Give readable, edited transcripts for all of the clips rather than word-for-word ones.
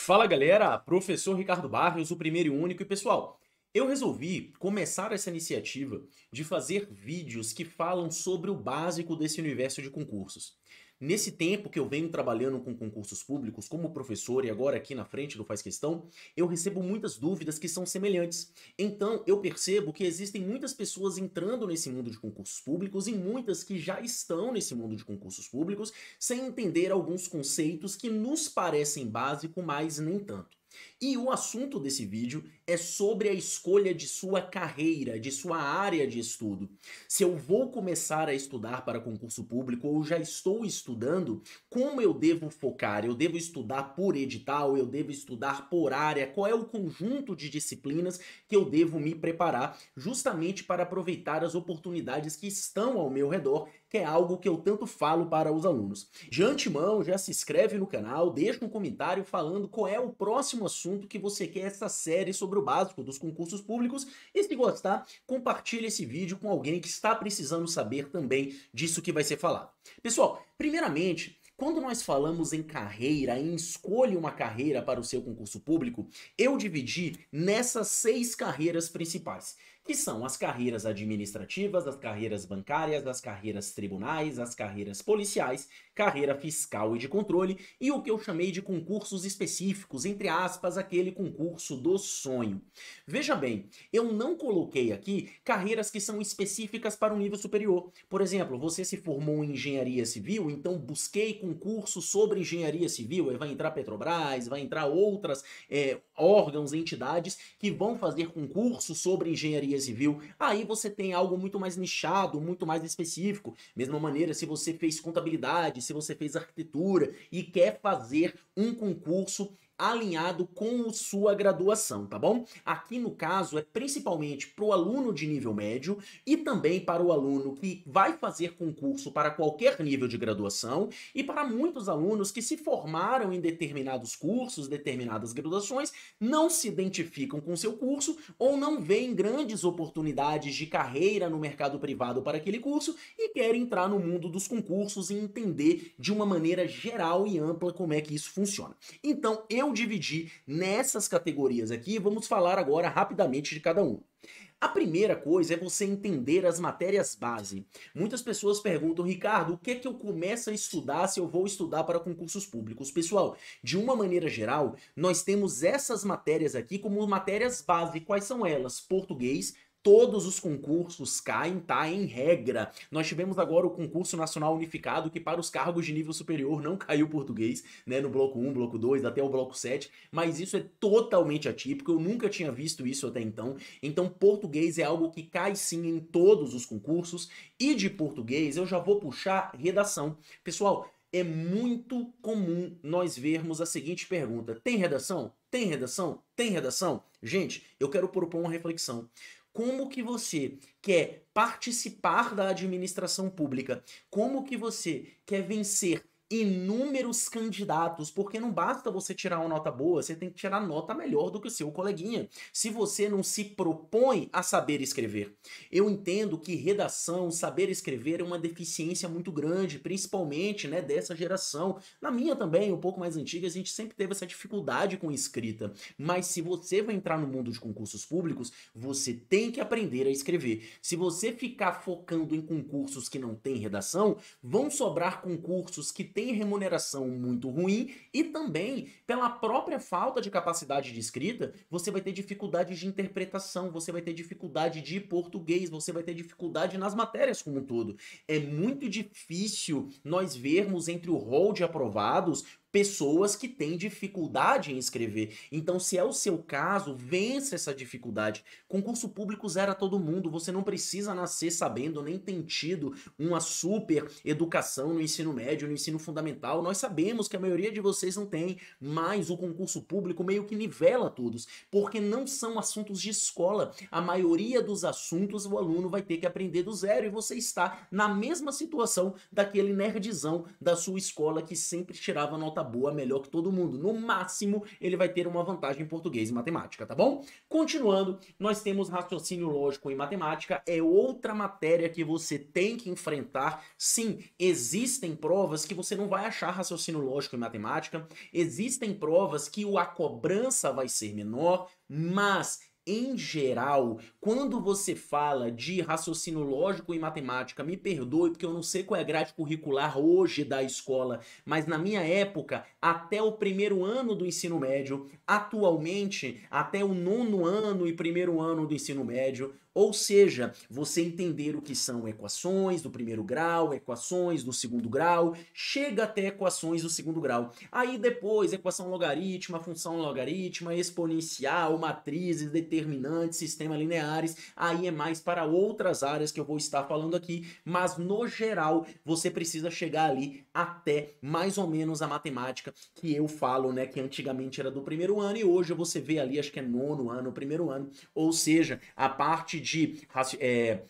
Fala galera, professor Ricardo Barros, o primeiro e único. E pessoal, eu resolvi começar essa iniciativa de fazer vídeos que falam sobre o básico desse universo de concursos. Nesse tempo que eu venho trabalhando com concursos públicos como professor e agora aqui na frente do Faz Questão, eu recebo muitas dúvidas que são semelhantes. Então eu percebo que existem muitas pessoas entrando nesse mundo de concursos públicos e muitas que já estão nesse mundo de concursos públicos sem entender alguns conceitos que nos parecem básicos, mas nem tanto. E o assunto desse vídeo é sobre a escolha de sua carreira, de sua área de estudo. Se eu vou começar a estudar para concurso público ou já estou estudando, como eu devo focar? Eu devo estudar por edital? Eu devo estudar por área? Qual é o conjunto de disciplinas que eu devo me preparar justamente para aproveitar as oportunidades que estão ao meu redor, que é algo que eu tanto falo para os alunos. De antemão, já se inscreve no canal, deixa um comentário falando qual é o próximo assunto que você quer essa série sobre o básico dos concursos públicos e se gostar, compartilhe esse vídeo com alguém que está precisando saber também disso que vai ser falado. Pessoal, primeiramente, quando nós falamos em carreira, em escolha uma carreira para o seu concurso público, eu dividi nessas 6 carreiras principais, que são as carreiras administrativas, as carreiras bancárias, as carreiras tribunais, as carreiras policiais, carreira fiscal e de controle, e o que eu chamei de concursos específicos, entre aspas, aquele concurso do sonho. Veja bem, eu não coloquei aqui carreiras que são específicas para um nível superior. Por exemplo, você se formou em engenharia civil, então busquei concursos sobre engenharia civil, aí vai entrar Petrobras, vai entrar outras órgãos, entidades que vão fazer concursos sobre engenharia civil. Aí você tem algo muito mais nichado, muito mais específico. Mesma maneira, se você fez contabilidade, se você fez arquitetura e quer fazer um concurso alinhado com sua graduação, tá bom? Aqui no caso é principalmente para o aluno de nível médio e também para o aluno que vai fazer concurso para qualquer nível de graduação e para muitos alunos que se formaram em determinados cursos, determinadas graduações, não se identificam com seu curso ou não veem grandes oportunidades de carreira no mercado privado para aquele curso e querem entrar no mundo dos concursos e entender de uma maneira geral e ampla como é que isso funciona. Então, eu dividi nessas categorias aqui, vamos falar agora rapidamente de cada um. A primeira coisa é você entender as matérias base. Muitas pessoas perguntam, Ricardo, o que é que eu começo a estudar se eu vou estudar para concursos públicos? Pessoal, de uma maneira geral, nós temos essas matérias aqui como matérias base. Quais são elas? Português. Todos os concursos caem, tá? Em regra. Nós tivemos agora o concurso nacional unificado, que para os cargos de nível superior não caiu português, né? No bloco 1, bloco 2, até o bloco 7, mas isso é totalmente atípico, eu nunca tinha visto isso até então. Então, português é algo que cai sim em todos os concursos, e de português eu já vou puxar redação. Pessoal, é muito comum nós vermos a seguinte pergunta: tem redação? Tem redação? Tem redação? Gente, eu quero propor uma reflexão. Como que você quer participar da administração pública? Como que você quer vencer inúmeros candidatos? Porque não basta você tirar uma nota boa, você tem que tirar nota melhor do que o seu coleguinha. Se você não se propõe a saber escrever. Eu entendo que redação, saber escrever é uma deficiência muito grande, principalmente, né, dessa geração. Na minha também, um pouco mais antiga, a gente sempre teve essa dificuldade com escrita. Mas se você vai entrar no mundo de concursos públicos, você tem que aprender a escrever. Se você ficar focando em concursos que não têm redação, vão sobrar concursos que têm remuneração muito ruim e também, pela própria falta de capacidade de escrita, você vai ter dificuldade de interpretação, você vai ter dificuldade de português, você vai ter dificuldade nas matérias como um todo. É muito difícil nós vermos entre o rol de aprovados pessoas que têm dificuldade em escrever. Então, se é o seu caso, vença essa dificuldade. Concurso público zera todo mundo, você não precisa nascer sabendo, nem ter tido uma super educação no ensino médio, no ensino fundamental. Nós sabemos que a maioria de vocês não tem, mas o concurso público meio que nivela todos, porque não são assuntos de escola. A maioria dos assuntos o aluno vai ter que aprender do zero e você está na mesma situação daquele nerdzão da sua escola que sempre tirava nota nota boa melhor que todo mundo. No máximo, ele vai ter uma vantagem em português e matemática, tá bom? Continuando, nós temos raciocínio lógico e matemática, é outra matéria que você tem que enfrentar. Sim, existem provas que você não vai achar raciocínio lógico e matemática, existem provas que a cobrança vai ser menor, mas em geral, quando você fala de raciocínio lógico e matemática, me perdoe porque eu não sei qual é a grade curricular hoje da escola, mas na minha época, até o primeiro ano do ensino médio, atualmente, até o nono ano e primeiro ano do ensino médio, ou seja, você entender o que são equações do primeiro grau, equações do segundo grau, chega até equações do segundo grau. Aí depois, equação logarítmica, função logarítmica, exponencial, matrizes, determinantes, sistemas lineares, aí é mais para outras áreas que eu vou estar falando aqui, mas no geral, você precisa chegar ali até mais ou menos a matemática que eu falo, né, que antigamente era do primeiro ano e hoje você vê ali, acho que é nono ano, primeiro ano, ou seja, a parte de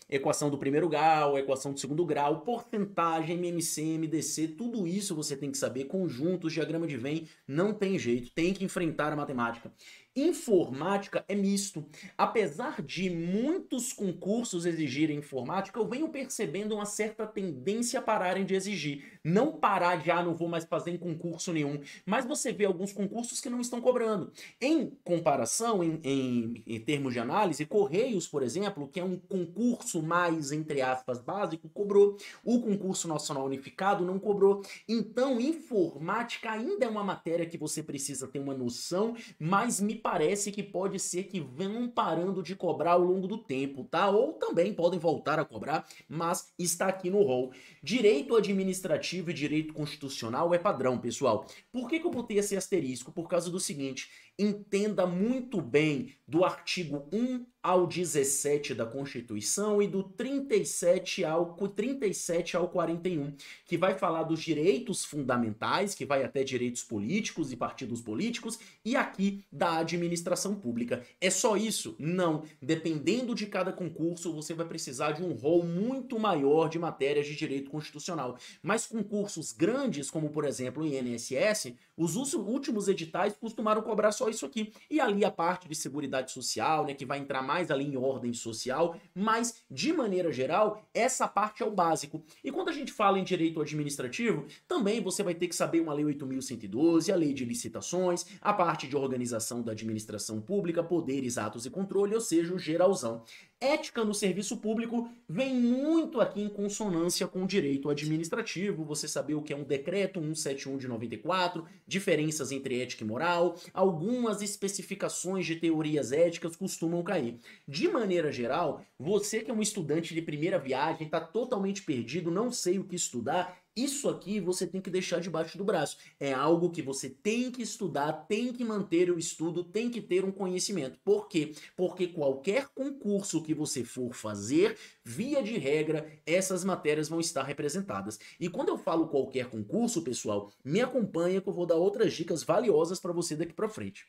equação do primeiro grau, equação do segundo grau, porcentagem, MMC, MDC, tudo isso você tem que saber, conjuntos, diagrama de Venn, não tem jeito, tem que enfrentar a matemática. Informática é misto. Apesar de muitos concursos exigirem informática, eu venho percebendo uma certa tendência a pararem de exigir. Não parar de, não vou mais fazer em concurso nenhum, mas você vê alguns concursos que não estão cobrando. Em comparação, em termos de análise, Correios, por exemplo, que é um concurso mais, entre aspas, básico, cobrou. O concurso nacional unificado não cobrou. Então, informática ainda é uma matéria que você precisa ter uma noção, mas me parece que pode ser que vão parando de cobrar ao longo do tempo, tá? Ou também podem voltar a cobrar, mas está aqui no rol. Direito administrativo e direito constitucional é padrão, pessoal. Por que eu botei esse asterisco? Por causa do seguinte, entenda muito bem do artigo 1 ao 17 da Constituição e do 37 ao 41, que vai falar dos direitos fundamentais, que vai até direitos políticos e partidos políticos, e aqui da administração pública. É só isso? Não. Dependendo de cada concurso, você vai precisar de um rol muito maior de matérias de direito constitucional. Mas concursos grandes, como por exemplo o INSS, os últimos editais costumaram cobrar só isso aqui. E ali a parte de seguridade social, né, que vai entrar mais ali em ordem social, mas de maneira geral, essa parte é o básico. E quando a gente fala em direito administrativo, também você vai ter que saber uma lei 8.112, a lei de licitações, a parte de organização da administração pública, poderes, atos e controle, ou seja, o geralzão. Ética no serviço público vem muito aqui em consonância com o direito administrativo, você saber o que é um decreto 171 de 94, diferenças entre ética e moral, algumas especificações de teorias éticas costumam cair. De maneira geral, você que é um estudante de primeira viagem, está totalmente perdido, não sei o que estudar, isso aqui você tem que deixar debaixo do braço. É algo que você tem que estudar, tem que manter o estudo, tem que ter um conhecimento. Por quê? Porque qualquer concurso que você for fazer, via de regra, essas matérias vão estar representadas. E quando eu falo qualquer concurso, pessoal, me acompanha que eu vou dar outras dicas valiosas para você daqui para frente.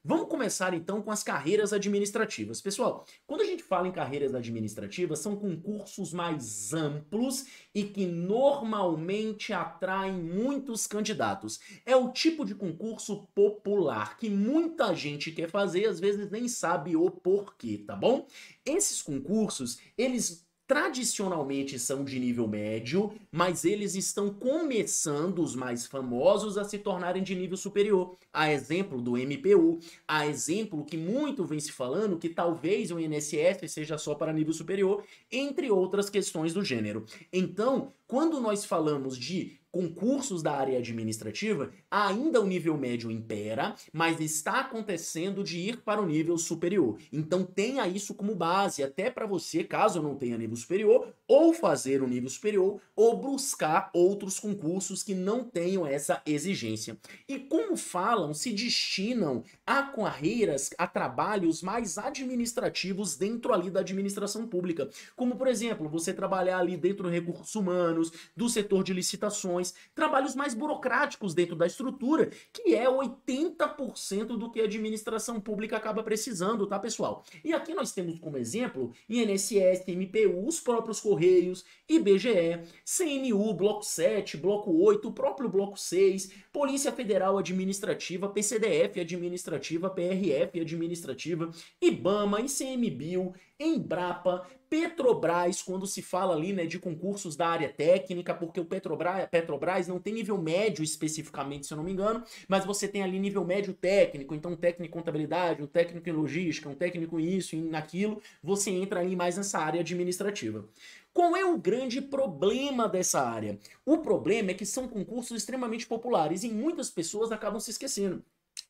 Vamos começar então com as carreiras administrativas. Pessoal, quando a gente fala em carreiras administrativas, são concursos mais amplos e que normalmente atraem muitos candidatos. É o tipo de concurso popular que muita gente quer fazer, às vezes nem sabe o porquê, tá bom? Esses concursos, eles tradicionalmente são de nível médio, mas eles estão começando, os mais famosos, a se tornarem de nível superior. A exemplo do MPU, a exemplo que muito vem se falando que talvez o INSS seja só para nível superior, entre outras questões do gênero. Então, quando nós falamos de concursos da área administrativa, ainda o nível médio impera, mas está acontecendo de ir para o nível superior. Então tenha isso como base, até para você, caso não tenha nível superior, ou fazer o nível superior, ou buscar outros concursos que não tenham essa exigência. E como falam, se destinam a carreiras, a trabalhos mais administrativos dentro ali da administração pública. Como, por exemplo, você trabalhar ali dentro do recursos humanos, do setor de licitações, trabalhos mais burocráticos dentro da estrutura, que é 80% do que a administração pública acaba precisando, tá, pessoal? E aqui nós temos como exemplo INSS, MPU, os próprios Correios, IBGE, CNU, Bloco 7, Bloco 8, o próprio Bloco 6, Polícia Federal Administrativa, PCDF Administrativa, PRF Administrativa, IBAMA, ICMBio, Embrapa, Petrobras, quando se fala ali, né, de concursos da área técnica, porque o Petrobras não tem nível médio especificamente, se eu não me engano, mas você tem ali nível médio técnico, então um técnico em contabilidade, um técnico em logística, um técnico em isso e naquilo, você entra ali mais nessa área administrativa. Qual é o grande problema dessa área? O problema é que são concursos extremamente populares e muitas pessoas acabam se esquecendo.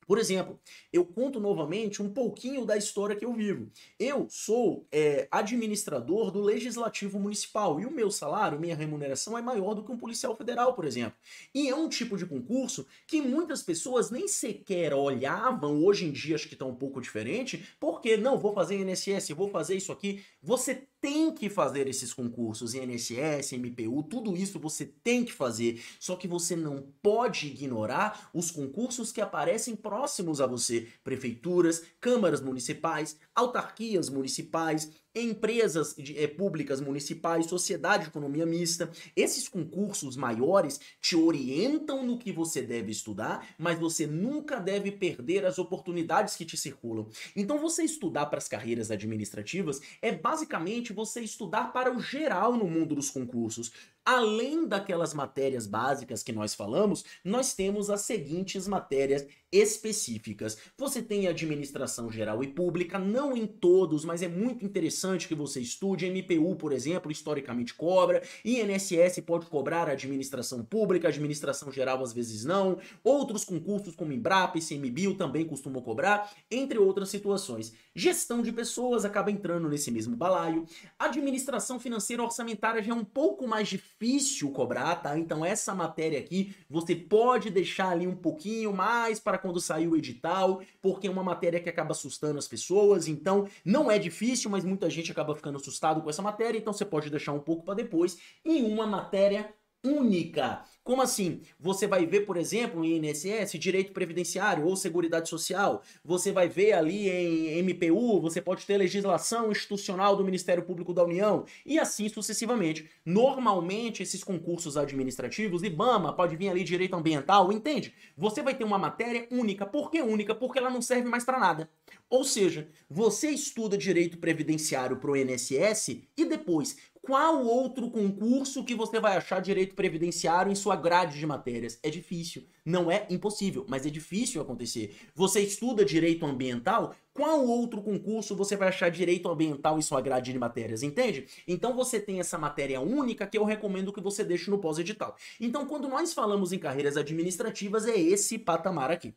Por exemplo, eu conto novamente um pouquinho da história que eu vivo. Eu sou administrador do Legislativo Municipal e o meu salário, minha remuneração é maior do que um policial federal, por exemplo. E é um tipo de concurso que muitas pessoas nem sequer olhavam, hoje em dia acho que está um pouco diferente, porque não, vou fazer INSS, vou fazer isso aqui. Você tem que fazer esses concursos, INSS, MPU, tudo isso você tem que fazer, só que você não pode ignorar os concursos que aparecem próximos a você, prefeituras, câmaras municipais, autarquias municipais, empresas públicas municipais, sociedade de economia mista. Esses concursos maiores te orientam no que você deve estudar, mas você nunca deve perder as oportunidades que te circulam. Então você estudar para as carreiras administrativas é basicamente você estudar para o geral no mundo dos concursos. Além daquelas matérias básicas que nós falamos, nós temos as seguintes matérias específicas. Você tem administração geral e pública, não em todos, mas é muito interessante que você estude. MPU, por exemplo, historicamente cobra. INSS pode cobrar administração pública, administração geral às vezes não. Outros concursos como Embrapa e ICMBio também costumam cobrar, entre outras situações. Gestão de pessoas acaba entrando nesse mesmo balaio. Administração financeira orçamentária já é um pouco mais difícil cobrar, tá? Então essa matéria aqui você pode deixar ali um pouquinho mais para quando sair o edital, porque é uma matéria que acaba assustando as pessoas, então não é difícil, mas muita gente acaba ficando assustado com essa matéria, então você pode deixar um pouco para depois, em uma matéria única. Como assim? Você vai ver, por exemplo, em INSS, direito previdenciário ou seguridade social. Você vai ver ali em MPU, você pode ter legislação institucional do Ministério Público da União e assim sucessivamente. Normalmente, esses concursos administrativos, IBAMA, pode vir ali direito ambiental, entende? Você vai ter uma matéria única. Por que única? Porque ela não serve mais para nada. Ou seja, você estuda direito previdenciário para o INSS e depois, qual outro concurso que você vai achar direito previdenciário em sua grade de matérias? É difícil. Não é impossível, mas é difícil acontecer. Você estuda direito ambiental? Qual outro concurso você vai achar direito ambiental em sua grade de matérias? Entende? Então você tem essa matéria única que eu recomendo que você deixe no pós-edital. Então quando nós falamos em carreiras administrativas é esse patamar aqui.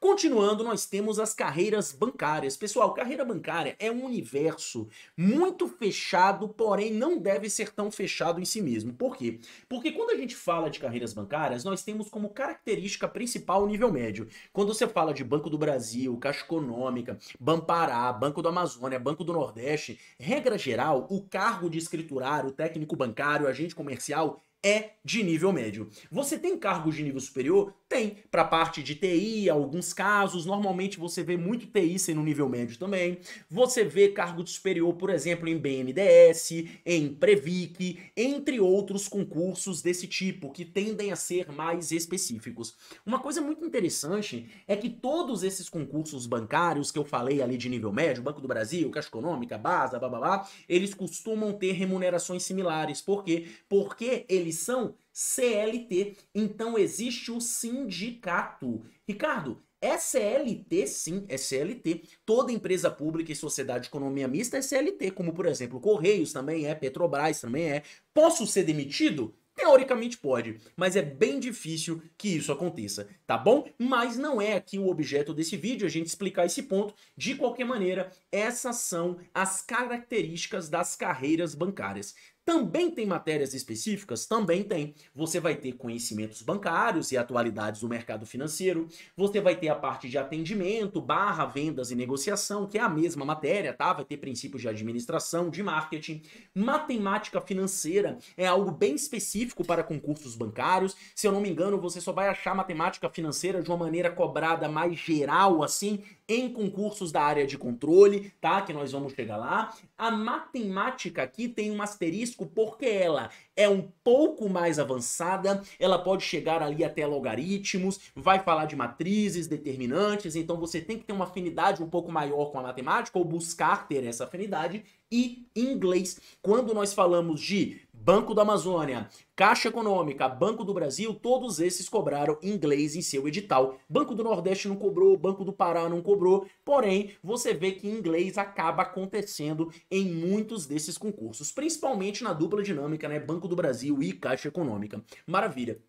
Continuando, nós temos as carreiras bancárias. Pessoal, carreira bancária é um universo muito fechado, porém não deve ser tão fechado em si mesmo. Por quê? Porque quando a gente fala de carreiras bancárias, nós temos como característica principal o nível médio. Quando você fala de Banco do Brasil, Caixa Econômica, Banpará, Banco do Amazônia, Banco do Nordeste, regra geral, o cargo de escriturário, técnico bancário, agente comercial é de nível médio. Você tem cargos de nível superior? Tem. Para parte de TI, alguns casos, normalmente você vê muito TI sendo nível médio também. Você vê cargo de superior, por exemplo, em BNDES, em Previc, entre outros concursos desse tipo, que tendem a ser mais específicos. Uma coisa muito interessante é que todos esses concursos bancários que eu falei ali de nível médio, Banco do Brasil, Caixa Econômica, BASA, blá, eles costumam ter remunerações similares. Por quê? Porque eles são CLT, então existe o sindicato. Ricardo, é CLT? Sim, é CLT. Toda empresa pública e sociedade de economia mista é CLT, como por exemplo Correios também é, Petrobras também é. Posso ser demitido? Teoricamente pode, mas é bem difícil que isso aconteça, tá bom? Mas não é aqui o objeto desse vídeo, a gente explicar esse ponto. De qualquer maneira, essas são as características das carreiras bancárias. Também tem matérias específicas? Também tem. Você vai ter conhecimentos bancários e atualidades do mercado financeiro. Você vai ter a parte de atendimento, barra, vendas e negociação, que é a mesma matéria, tá? Vai ter princípios de administração, de marketing. Matemática financeira é algo bem específico para concursos bancários. Se eu não me engano, você só vai achar matemática financeira de uma maneira cobrada mais geral, assim, em concursos da área de controle, tá? Que nós vamos chegar lá. A matemática aqui tem um asterisco porque ela é um pouco mais avançada, ela pode chegar ali até logaritmos, vai falar de matrizes, determinantes, então você tem que ter uma afinidade um pouco maior com a matemática ou buscar ter essa afinidade. E inglês, quando nós falamos de Banco da Amazônia, Caixa Econômica, Banco do Brasil, todos esses cobraram inglês em seu edital. Banco do Nordeste não cobrou, Banco do Pará não cobrou, porém, você vê que inglês acaba acontecendo em muitos desses concursos, principalmente na dupla dinâmica, né? Banco do Brasil e Caixa Econômica. Maravilha.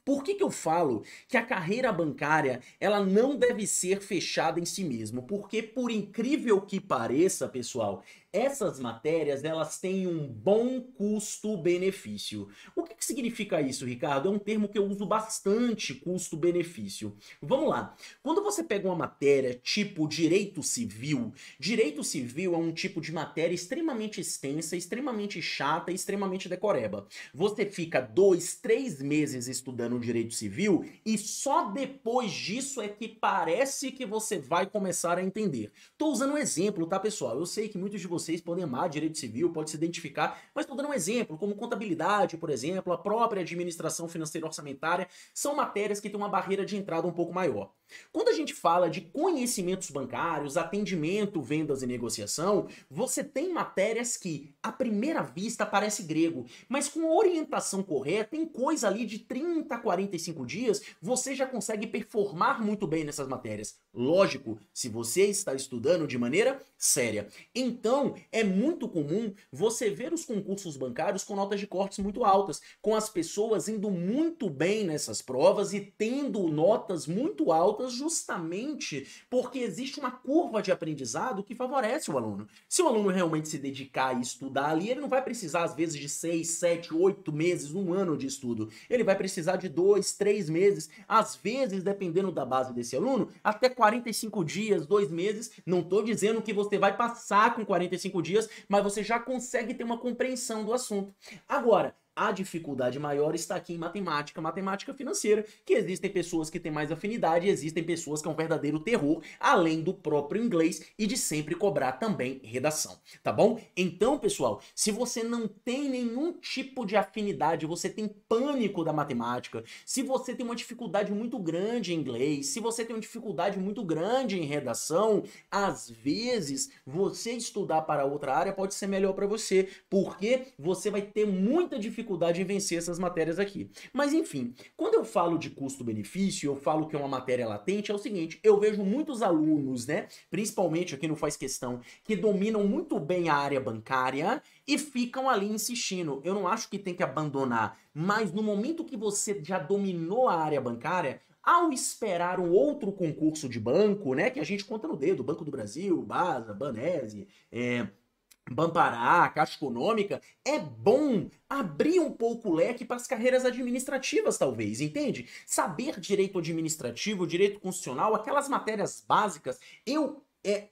Por que eu falo que a carreira bancária ela não deve ser fechada em si mesmo? Porque por incrível que pareça, pessoal, essas matérias elas têm um bom custo-benefício. O que significa isso, Ricardo? É um termo que eu uso bastante, custo-benefício. Vamos lá. Quando você pega uma matéria tipo direito civil é um tipo de matéria extremamente extensa, extremamente chata e extremamente decoreba. Você fica 2, 3 meses estudando direito civil e só depois disso é que parece que você vai começar a entender. Tô usando um exemplo, tá, pessoal? Eu sei que muitos de vocês podem amar direito civil, pode se identificar, mas tô dando um exemplo, como contabilidade, por exemplo, a própria administração financeira orçamentária, são matérias que têm uma barreira de entrada um pouco maior. Quando a gente fala de conhecimentos bancários, atendimento, vendas e negociação, você tem matérias que, à primeira vista, parece grego, mas com a orientação correta, em coisa ali de 30 a 45 dias, você já consegue performar muito bem nessas matérias. Lógico, se você está estudando de maneira séria. Então, é muito comum você ver os concursos bancários com notas de cortes muito altas, com as pessoas indo muito bem nessas provas e tendo notas muito altas justamente porque existe uma curva de aprendizado que favorece o aluno. Se o aluno realmente se dedicar e estudar ali, ele não vai precisar às vezes de 6, 7, 8 meses, um ano de estudo. Ele vai precisar de 2, 3 meses, às vezes, dependendo da base desse aluno, até 45 dias, 2 meses. Não estou dizendo que você vai passar com 45 dias, mas você já consegue ter uma compreensão do assunto. Agora, a dificuldade maior está aqui em matemática, matemática financeira, que existem pessoas que têm mais afinidade e existem pessoas que é um verdadeiro terror, além do próprio inglês e de sempre cobrar também redação, tá bom? Então, pessoal, se você não tem nenhum tipo de afinidade, você tem pânico da matemática, se você tem uma dificuldade muito grande em inglês, se você tem uma dificuldade muito grande em redação, às vezes você estudar para outra área pode ser melhor para você, porque você vai ter muita dificuldade em vencer essas matérias aqui. Mas enfim, quando eu falo de custo-benefício, eu falo que é uma matéria latente, é o seguinte, eu vejo muitos alunos, né, principalmente aqui no Faz Questão, que dominam muito bem a área bancária e ficam ali insistindo. Eu não acho que tem que abandonar, mas no momento que você já dominou a área bancária, ao esperar um outro concurso de banco, né, que a gente conta no dedo, Banco do Brasil, Basa, Banese, Bampará, Caixa Econômica, é bom abrir um pouco o leque para as carreiras administrativas, talvez, entende? Saber direito administrativo, direito constitucional, aquelas matérias básicas, eu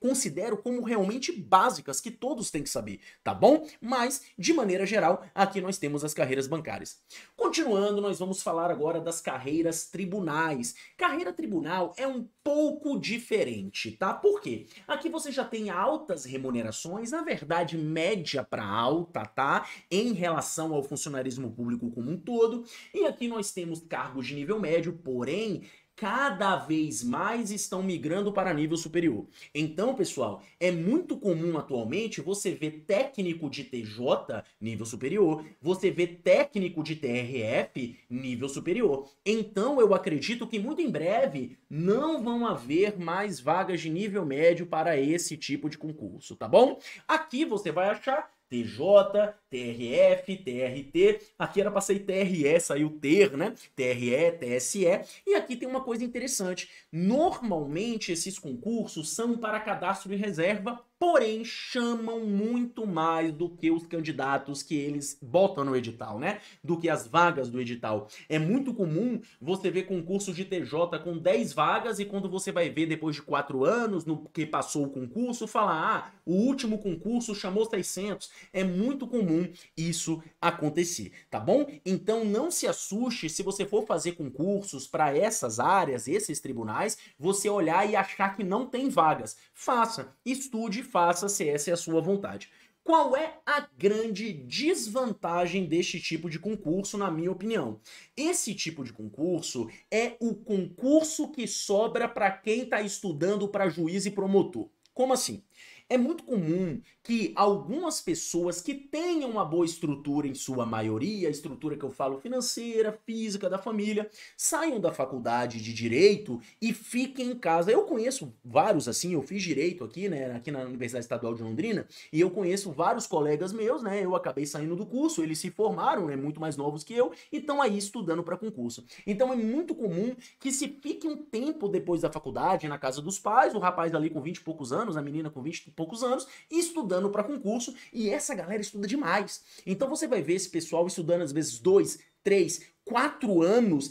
considero como realmente básicas, que todos têm que saber, tá bom? Mas, de maneira geral, aqui nós temos as carreiras bancárias. Continuando, nós vamos falar agora das carreiras tribunais. Carreira tribunal é um pouco diferente, tá? Por quê? Aqui você já tem altas remunerações, na verdade, média para alta, tá? Em relação ao funcionarismo público como um todo. E aqui nós temos cargos de nível médio, porém, cada vez mais estão migrando para nível superior. Então, pessoal, é muito comum atualmente você ver técnico de TJ nível superior, você vê técnico de TRF nível superior. Então, eu acredito que muito em breve não vão haver mais vagas de nível médio para esse tipo de concurso, tá bom? Aqui você vai achar TJ, TRF, TRT, aqui era para ser TRE, saiu TER, né? TRE, TSE, e aqui tem uma coisa interessante, normalmente esses concursos são para cadastro de reserva porém chamam muito mais do que os candidatos que eles botam no edital, né? Do que as vagas do edital. É muito comum você ver concurso de TJ com 10 vagas e quando você vai ver depois de 4 anos, no que passou o concurso, falar, ah, o último concurso chamou 600. É muito comum isso acontecer, tá bom? Então não se assuste se você for fazer concursos para essas áreas, esses tribunais, você olhar e achar que não tem vagas. Faça, estude, faça se essa é a sua vontade. Qual é a grande desvantagem deste tipo de concurso, na minha opinião? Esse tipo de concurso é o concurso que sobra para quem está estudando para juiz e promotor. Como assim? É muito comum que algumas pessoas que tenham uma boa estrutura, em sua maioria, a estrutura que eu falo financeira, física, da família, saiam da faculdade de direito e fiquem em casa. Eu conheço vários assim, eu fiz direito aqui, né, aqui na Universidade Estadual de Londrina, e eu conheço vários colegas meus, né, eu acabei saindo do curso, eles se formaram, né, muito mais novos que eu, e estão aí estudando para concurso. Então é muito comum que se fique um tempo depois da faculdade, na casa dos pais, o rapaz ali com 20 e poucos anos, a menina com 20 e poucos anos, estudando para concurso, e essa galera estuda demais. Então você vai ver esse pessoal estudando às vezes 2, 3, 4 anos,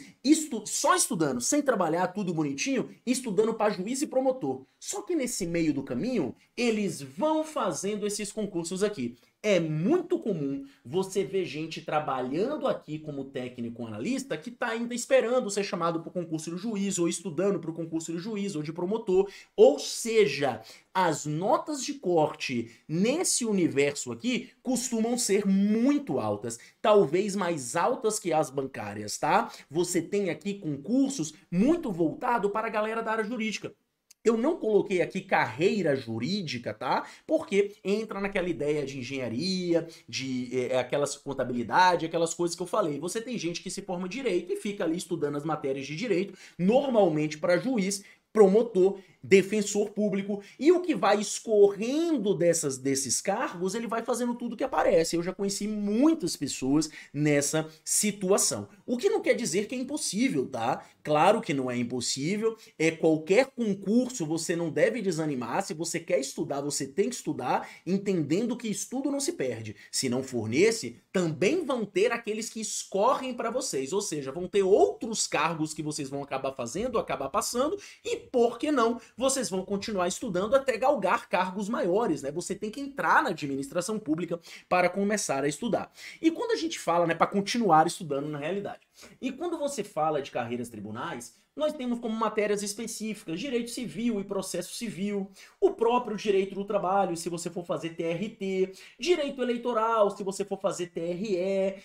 só estudando, sem trabalhar, tudo bonitinho, estudando para juiz e promotor. Só que nesse meio do caminho, eles vão fazendo esses concursos aqui. É muito comum você ver gente trabalhando aqui como técnico analista que está ainda esperando ser chamado para o concurso de juiz, ou estudando para o concurso de juiz ou de promotor. Ou seja, as notas de corte nesse universo aqui costumam ser muito altas, talvez mais altas que as bancárias, tá? Você tem aqui concursos muito voltado para a galera da área jurídica. Eu não coloquei aqui carreira jurídica, tá? Porque entra naquela ideia de engenharia, de aquelas contabilidade, aquelas coisas que eu falei. Você tem gente que se forma direito e fica ali estudando as matérias de direito, normalmente para juiz, promotor, defensor público, e o que vai escorrendo desses cargos, ele vai fazendo tudo que aparece. Eu já conheci muitas pessoas nessa situação. O que não quer dizer que é impossível, tá? Claro que não é impossível, qualquer concurso você não deve desanimar. Se você quer estudar, você tem que estudar, entendendo que estudo não se perde. Se não for nesse, também vão ter aqueles que escorrem para vocês, ou seja, vão ter outros cargos que vocês vão acabar fazendo, acabar passando, e por que não, vocês vão continuar estudando até galgar cargos maiores, né? Você tem que entrar na administração pública para começar a estudar. E quando a gente fala, né, para continuar estudando na realidade. E quando você fala de carreiras tribunais, nós temos como matérias específicas direito civil e processo civil, o próprio direito do trabalho, se você for fazer TRT, direito eleitoral, se você for fazer TRE,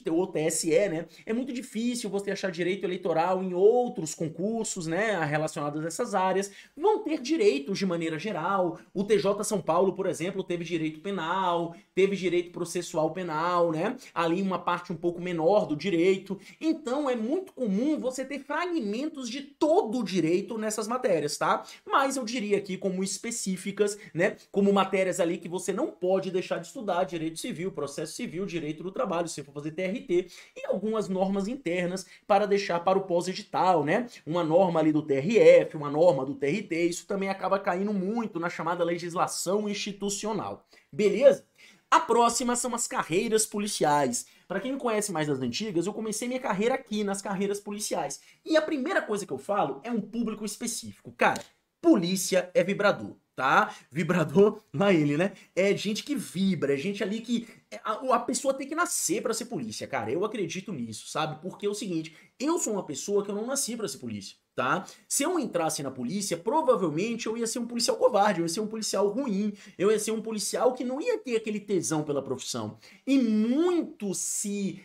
ou TSE, né? É muito difícil você achar direito eleitoral em outros concursos, né, relacionados a essas áreas. Vão ter direitos de maneira geral. O TJ São Paulo, por exemplo, teve direito penal, teve direito processual penal, né? Ali uma parte um pouco menor do direito. Então é muito comum você ter fragmentos de todo o direito nessas matérias, tá? Mas eu diria aqui como específicas, né? Como matérias ali que você não pode deixar de estudar: direito civil, processo civil, direito do trabalho, se for fazer TRT, e algumas normas internas para deixar para o pós-edital, né? Uma norma ali do TRF, uma norma do TRT, isso também acaba caindo muito na chamada legislação institucional. Beleza? A próxima são as carreiras policiais. Para quem me conhece mais das antigas, eu comecei minha carreira aqui nas carreiras policiais. E a primeira coisa que eu falo é um público específico. Cara, polícia é vibrador, tá? Vibrador, lá ele, né? É gente que vibra, é gente ali que... A pessoa tem que nascer pra ser polícia, cara. Eu acredito nisso, sabe? Porque é o seguinte, eu sou uma pessoa que eu não nasci pra ser polícia, tá? Se eu entrasse na polícia, provavelmente eu ia ser um policial covarde, eu ia ser um policial ruim, eu ia ser um policial que não ia ter aquele tesão pela profissão. E muito se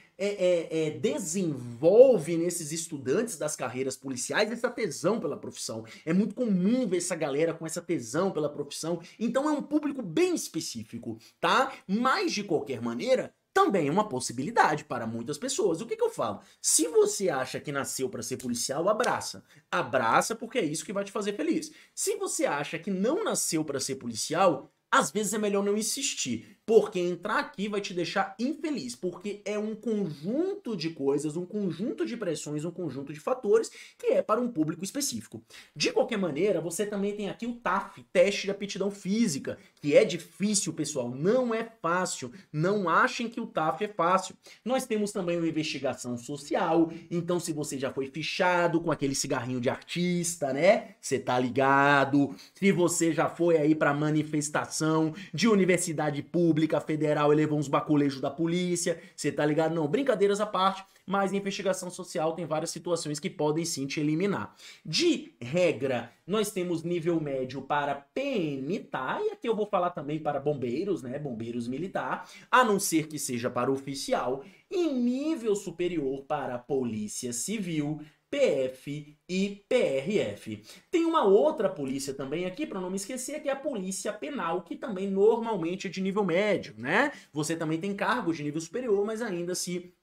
desenvolve nesses estudantes das carreiras policiais essa tesão pela profissão. É muito comum ver essa galera com essa tesão pela profissão. Então é um público bem específico, tá? Mas de qualquer maneira, também é uma possibilidade para muitas pessoas. O que eu falo? Se você acha que nasceu para ser policial, abraça. Abraça, porque é isso que vai te fazer feliz. Se você acha que não nasceu para ser policial, às vezes é melhor não insistir. Porque entrar aqui vai te deixar infeliz, porque é um conjunto de coisas, um conjunto de pressões, um conjunto de fatores que é para um público específico. De qualquer maneira, você também tem aqui o TAF, Teste de Aptidão Física, que é difícil, pessoal, não é fácil. Não achem que o TAF é fácil. Nós temos também uma investigação social, então se você já foi fichado com aquele cigarrinho de artista, né? Você tá ligado. Se você já foi aí pra manifestação de universidade pública federal e levou uns baculejos da polícia, você tá ligado? Não, brincadeiras à parte, mas a investigação social tem várias situações que podem sim te eliminar. De regra, nós temos nível médio para PMTA, e aqui eu vou falar também para bombeiros, né? Bombeiros militar, a não ser que seja para oficial, e nível superior para polícia civil, PF e PRF. Tem uma outra polícia também aqui, para não me esquecer, que é a polícia penal, que também normalmente é de nível médio, né? Você também tem cargos de nível superior, mas ainda se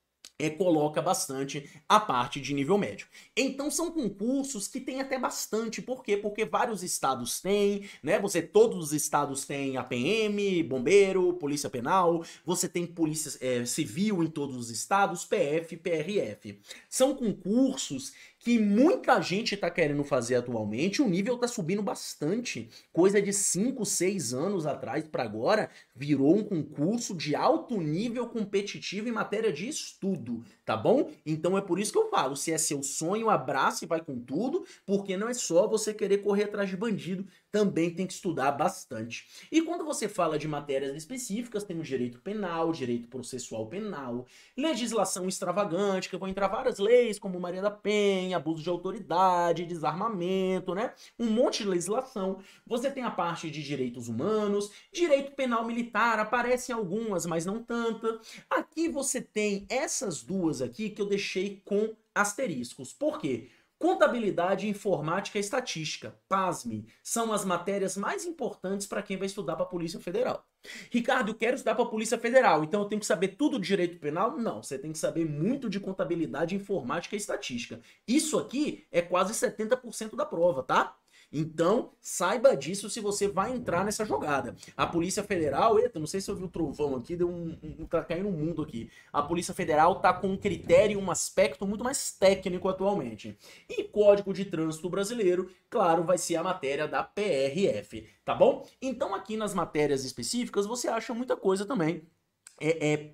coloca bastante a parte de nível médio. Então são concursos que tem até bastante, por quê? Porque vários estados têm, né? Todos os estados têm APM, bombeiro, polícia penal, você tem polícia civil em todos os estados, PF, PRF. São concursos que muita gente tá querendo fazer atualmente, o nível tá subindo bastante. Coisa de 5, 6 anos atrás para agora, virou um concurso de alto nível competitivo em matéria de estudo, tá bom? Então é por isso que eu falo, se é seu sonho, abraça e vai com tudo, porque não é só você querer correr atrás de bandido, também tem que estudar bastante. E quando você fala de matérias específicas, tem o direito penal, direito processual penal, legislação extravagante, que eu vou entrar várias leis, como Maria da Penha, abuso de autoridade, desarmamento, né? Um monte de legislação. Você tem a parte de direitos humanos, direito penal militar, aparecem algumas, mas não tanta. Aqui você tem essas duas aqui que eu deixei com asteriscos. Por quê? Contabilidade, informática e estatística, pasme, são as matérias mais importantes para quem vai estudar para a Polícia Federal. Ricardo, eu quero estudar para a Polícia Federal, então eu tenho que saber tudo de direito penal? Não, você tem que saber muito de contabilidade, informática e estatística. Isso aqui é quase 70% da prova, tá? Então, saiba disso se você vai entrar nessa jogada. A Polícia Federal, eita, não sei se eu vi o trovão aqui, tá caindo um mundo aqui. A Polícia Federal tá com um critério, um aspecto muito mais técnico atualmente. E Código de Trânsito Brasileiro, claro, vai ser a matéria da PRF, tá bom? Então, aqui nas matérias específicas, você acha muita coisa também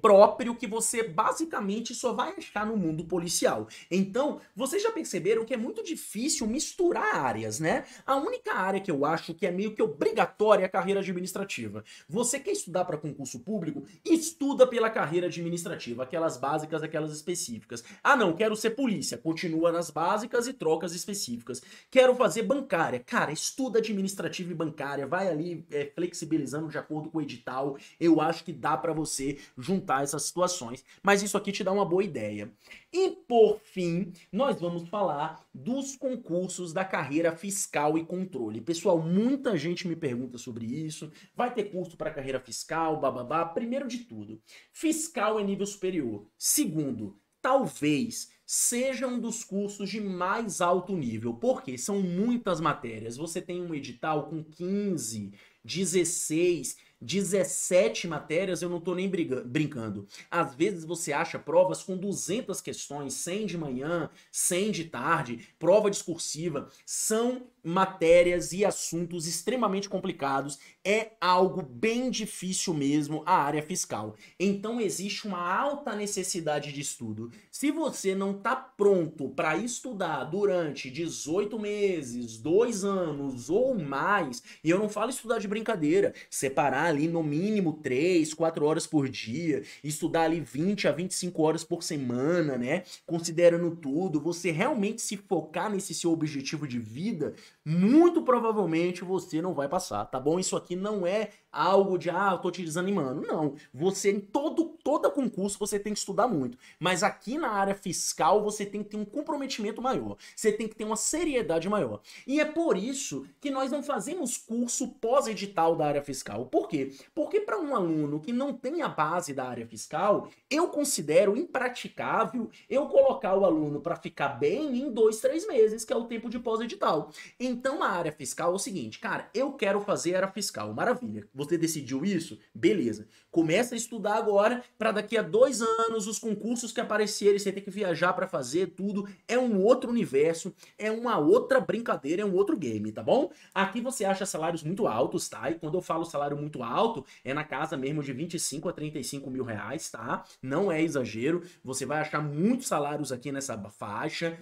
próprio que você basicamente só vai achar no mundo policial. Então, vocês já perceberam que é muito difícil misturar áreas, né? A única área que eu acho que é meio que obrigatória é a carreira administrativa. Você quer estudar para concurso público? Estuda pela carreira administrativa, aquelas básicas, aquelas específicas. Ah, não, quero ser polícia, continua nas básicas e troca as específicas. Quero fazer bancária. Cara, estuda administrativa e bancária, vai ali flexibilizando de acordo com o edital. Eu acho que dá para você juntar essas situações, mas isso aqui te dá uma boa ideia. E por fim, nós vamos falar dos concursos da carreira fiscal e controle. Pessoal, muita gente me pergunta sobre isso, vai ter curso para carreira fiscal, bababá. Primeiro de tudo, fiscal é nível superior. Segundo, talvez seja um dos cursos de mais alto nível, porque são muitas matérias. Você tem um edital com 15, 16, 17 matérias, eu não tô nem brincando. Às vezes você acha provas com 200 questões, 100 de manhã, 100 de tarde, prova discursiva. São matérias e assuntos extremamente complicados. É algo bem difícil mesmo a área fiscal. Então existe uma alta necessidade de estudo. Se você não tá pronto para estudar durante 18 meses, 2 anos ou mais, e eu não falo estudar de brincadeira, separar ali no mínimo 3, 4 horas por dia, estudar ali 20 a 25 horas por semana, né? Considerando tudo, você realmente se focar nesse seu objetivo de vida, muito provavelmente você não vai passar, tá bom? Isso aqui não é algo de, eu tô te desanimando. Não, você, todo todo concurso você tem que estudar muito, mas aqui na área fiscal você tem que ter um comprometimento maior, você tem que ter uma seriedade maior. E é por isso que nós não fazemos curso pós-edital da área fiscal. Por quê? Porque para um aluno que não tem a base da área fiscal, eu considero impraticável eu colocar o aluno para ficar bem em 2, 3 meses, que é o tempo de pós-edital. Então a área fiscal é o seguinte, cara, eu quero fazer área fiscal, maravilha. Você decidiu isso? Beleza. Começa a estudar agora para daqui a 2 anos os concursos que aparecerem, você tem que viajar para fazer tudo, é um outro universo, é uma outra brincadeira, é um outro game, tá bom? Aqui você acha salários muito altos, tá? E quando eu falo salário muito alto, é na casa mesmo de 25 a 35 mil reais, tá? Não é exagero, você vai achar muitos salários aqui nessa faixa.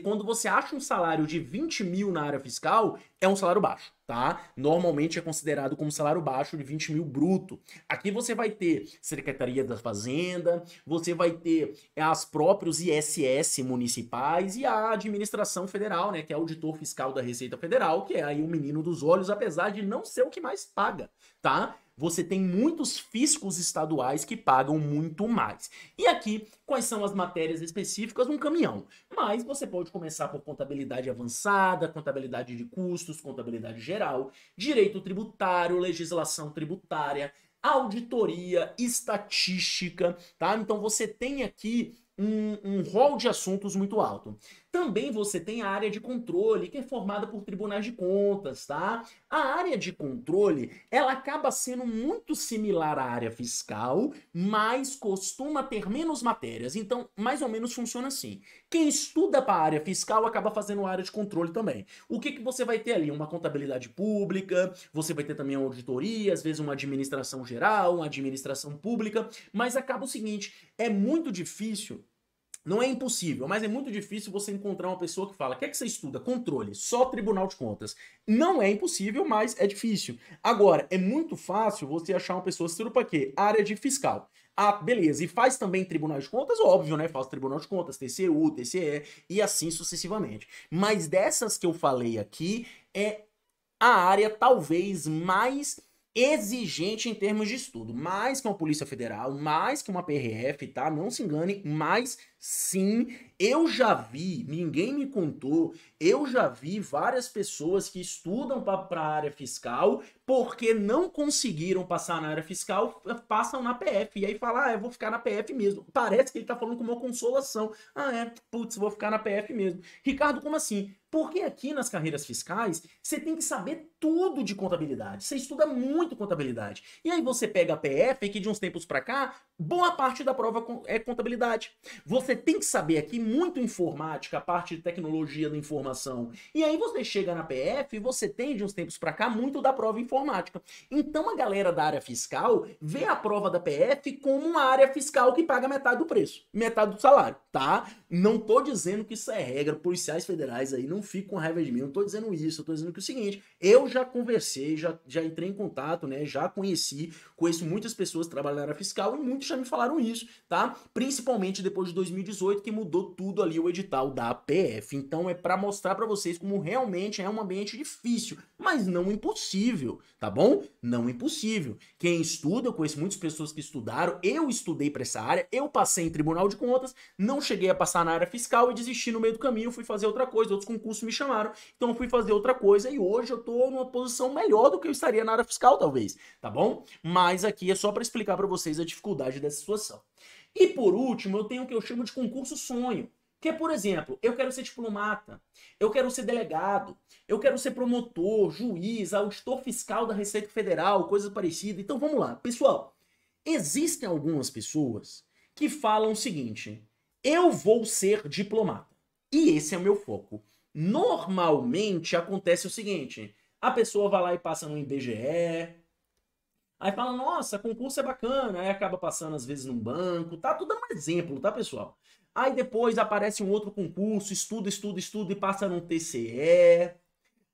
Quando você acha um salário de 20 mil na área fiscal, é um salário baixo, tá? Normalmente é considerado como salário baixo de 20 mil bruto. Aqui você vai ter Secretaria da Fazenda, você vai ter as próprios ISS municipais e a administração federal, né? Que é auditor fiscal da Receita Federal, que é aí o menino dos olhos, apesar de não ser o que mais paga, tá? Você tem muitos fiscos estaduais que pagam muito mais. E aqui, quais são as matérias específicas? Um caminhão. Mas você pode começar por contabilidade avançada, contabilidade de custos, contabilidade geral, direito tributário, legislação tributária, auditoria, estatística, tá? Então você tem aqui um rol de assuntos muito alto. Também você tem a área de controle, que é formada por tribunais de contas, tá? A área de controle, ela acaba sendo muito similar à área fiscal, mas costuma ter menos matérias. Então, mais ou menos funciona assim. Quem estuda para a área fiscal acaba fazendo a área de controle também. O que você vai ter ali? Uma contabilidade pública, você vai ter também uma auditoria, às vezes uma administração geral, uma administração pública, mas acaba o seguinte, é muito difícil. Não é impossível, mas é muito difícil você encontrar uma pessoa que fala: o que é que você estuda? Controle, só Tribunal de Contas. Não é impossível, mas é difícil. Agora, é muito fácil você achar uma pessoa que estuda para quê? Área de fiscal. Ah, beleza. E faz também Tribunal de Contas? Óbvio, né? Faz Tribunal de Contas, TCU, TCE e assim sucessivamente. Mas dessas que eu falei aqui, é a área talvez mais exigente em termos de estudo, mais que uma Polícia Federal, mais que uma PRF, tá? Não se engane, mas sim, eu já vi, ninguém me contou, eu já vi várias pessoas que estudam para a área fiscal porque não conseguiram passar na área fiscal, passam na PF, e aí fala: ah, eu vou ficar na PF mesmo. Parece que ele tá falando com uma consolação. Ah, é, putz, vou ficar na PF mesmo. Ricardo, como assim? Porque aqui nas carreiras fiscais, você tem que saber tudo de contabilidade. Você estuda muito contabilidade. E aí você pega a PF, que de uns tempos pra cá, boa parte da prova é contabilidade. Você tem que saber aqui muito informática, a parte de tecnologia da informação. E aí você chega na PF e você tem de uns tempos pra cá muito da prova informática. Então a galera da área fiscal vê a prova da PF como uma área fiscal que paga metade do preço, metade do salário, tá? Não tô dizendo que isso é regra, policiais federais aí não ficam com raiva de mim, não tô dizendo isso, eu tô dizendo que é o seguinte, eu já conversei, já entrei em contato, né, já conheço muitas pessoas que trabalham na área fiscal e muitos já me falaram isso, tá? Principalmente depois de 2018, que mudou tudo ali o edital da PF. Então é para mostrar para vocês como realmente é um ambiente difícil, mas não impossível, tá bom? Não impossível. Quem estuda, eu conheço muitas pessoas que estudaram, eu estudei para essa área, eu passei em Tribunal de Contas, não cheguei a passar na área fiscal e desisti no meio do caminho, fui fazer outra coisa, outros concursos me chamaram, então eu fui fazer outra coisa e hoje eu tô numa posição melhor do que eu estaria na área fiscal, talvez, tá bom? Mas aqui é só para explicar para vocês a dificuldade dessa situação. E por último, eu tenho o que eu chamo de concurso sonho. Que é, por exemplo, eu quero ser diplomata, eu quero ser delegado, eu quero ser promotor, juiz, auditor fiscal da Receita Federal, coisa parecida. Então vamos lá. Pessoal, existem algumas pessoas que falam o seguinte: eu vou ser diplomata. E esse é o meu foco. Normalmente acontece o seguinte: a pessoa vai lá e passa no IBGE, aí fala: nossa, concurso é bacana, aí acaba passando às vezes num banco, tá? Tô dando um exemplo, tá, pessoal? Aí depois aparece um outro concurso, estuda e passa num TCE.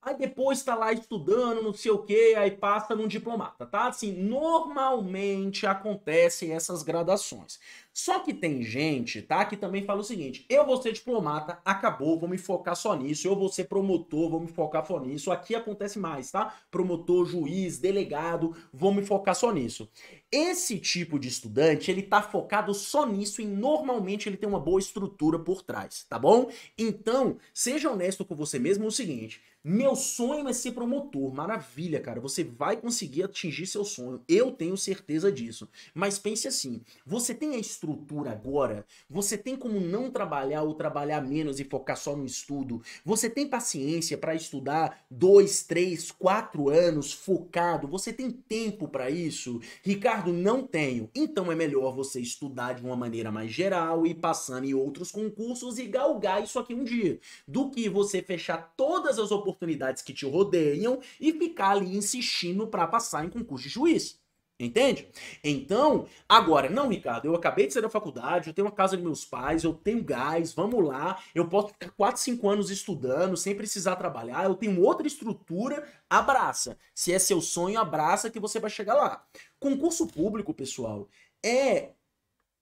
aí depois tá lá estudando, não sei o que, aí passa num diplomata, tá? Assim, normalmente acontecem essas gradações. Só que tem gente, tá, que também fala o seguinte: eu vou ser diplomata, acabou, vou me focar só nisso, eu vou ser promotor, vou me focar só nisso. Aqui acontece mais, tá? Promotor, juiz, delegado, vou me focar só nisso. Esse tipo de estudante, ele tá focado só nisso e normalmente ele tem uma boa estrutura por trás, tá bom? Então, seja honesto com você mesmo no seguinte: meu sonho é ser promotor. Maravilha, cara. Você vai conseguir atingir seu sonho. Eu tenho certeza disso. Mas pense assim: você tem a estrutura agora? Você tem como não trabalhar ou trabalhar menos e focar só no estudo? Você tem paciência para estudar 2, 3, 4 anos focado? Você tem tempo para isso? Ricardo, não tenho. Então é melhor você estudar de uma maneira mais geral e ir passando em outros concursos e galgar isso aqui um dia, do que você fechar todas as oportunidades que te rodeiam e ficar ali insistindo para passar em concurso de juiz. Entende? Então, agora, não, Ricardo, eu acabei de sair da faculdade, eu tenho uma casa de meus pais, eu tenho gás, vamos lá, eu posso ficar 4, 5 anos estudando sem precisar trabalhar, eu tenho outra estrutura, abraça. Se é seu sonho, abraça que você vai chegar lá. Concurso público, pessoal, é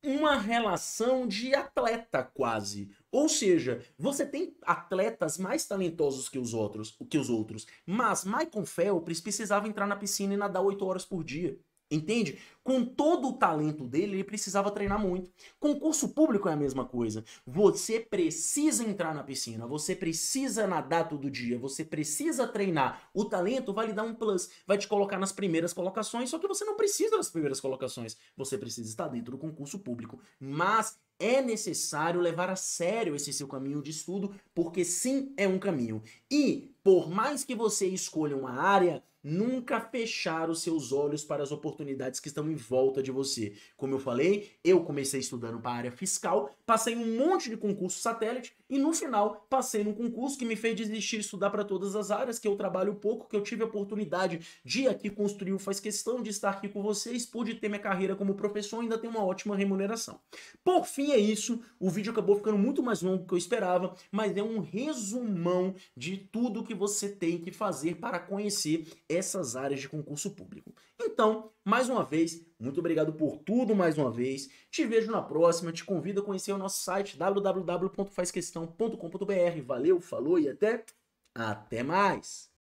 uma relação de atleta quase. Ou seja, você tem atletas mais talentosos que os outros, mas Michael Phelps precisava entrar na piscina e nadar 8 horas por dia. Entende? Com todo o talento dele, ele precisava treinar muito. Concurso público é a mesma coisa. Você precisa entrar na piscina, você precisa nadar todo dia, você precisa treinar. O talento vai lhe dar um plus, vai te colocar nas primeiras colocações, só que você não precisa das primeiras colocações. Você precisa estar dentro do concurso público. Mas é necessário levar a sério esse seu caminho de estudo, porque sim, é um caminho. E, por mais que você escolha uma área, nunca fechar os seus olhos para as oportunidades que estão em volta de você. Como eu falei, eu comecei estudando para a área fiscal, passei um monte de concurso satélite e no final passei num concurso que me fez desistir de estudar para todas as áreas, que eu trabalho pouco, que eu tive a oportunidade de aqui construir, faz questão de estar aqui com vocês, pude ter minha carreira como professor e ainda ter uma ótima remuneração. Por fim é isso, o vídeo acabou ficando muito mais longo do que eu esperava, mas é um resumão de tudo que você tem que fazer para conhecer essas áreas de concurso público. Então, mais uma vez, muito obrigado por tudo mais uma vez. Te vejo na próxima. Te convido a conhecer o nosso site www.fazquestão.com.br. Valeu, falou e até mais!